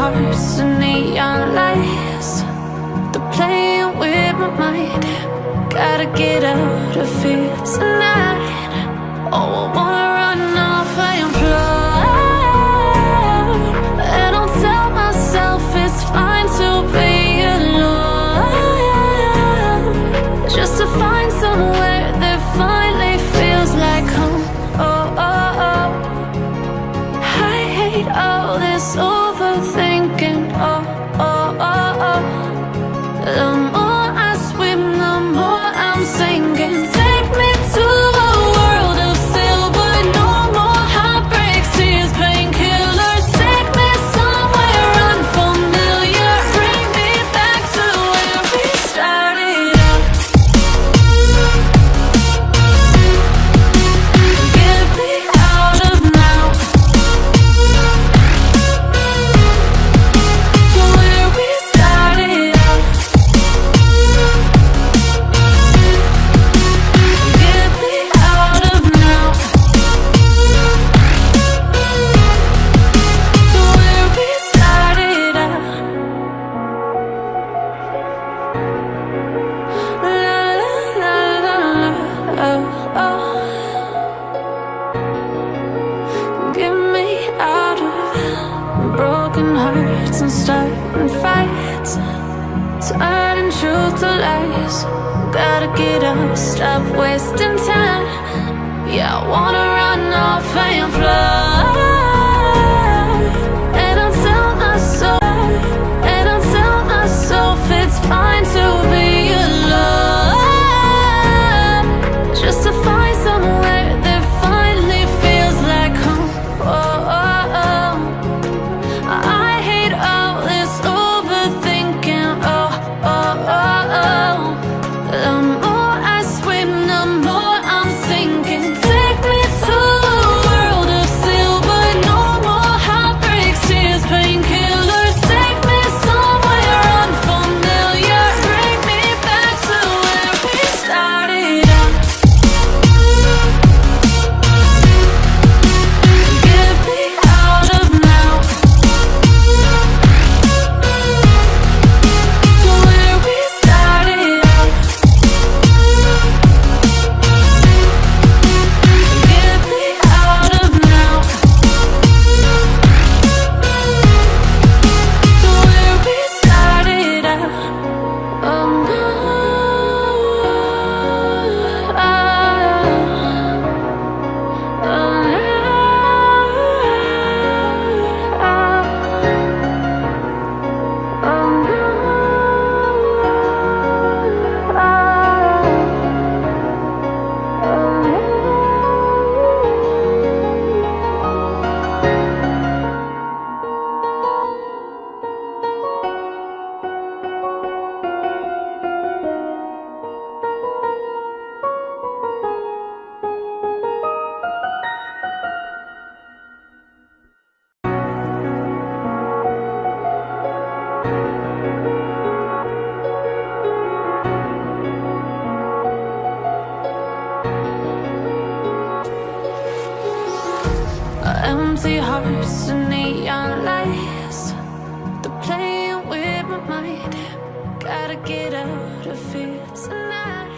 hearts and neon lights. They're playing with my mind. Gotta get out of here tonight. Oh, I wanna run off and fly. And I'll tell myself it's fine to be alone, just to find somewhere that finally feels like home. Oh, oh, oh. I hate all this overthinking. Oh, oh, oh, oh. The more I swim, the more I'm sinking. Take me to a world of silver. No more heartbreaks, tears, painkillers. Take me somewhere unfamiliar. Bring me back to where we started out. Get me out of now, to where we started out. Get me out of now, to where we started out. La la la la, oh, oh. Get me out of broken hearts and starting fights, turning truth to lies. Gotta get up, stop wasting time. Yeah, I wanna run off and fly. And I'll tell myself it's fine to be alone, just to find somewhere that finally feels like home. Oh, oh, oh. I hate all this overthinking. Oh, oh, oh, oh. The more I swim, the more I'm sinking. Take me to a world of silver. No more heartbreaks, tears, painkillers. Take me somewhere unfamiliar. Bring me back to where we started out. Get me out of now, to where we started out. Get me out of now, to where we started out. Oh no, empty hearts and neon lights. They're playing with my mind. Gotta get out of here tonight.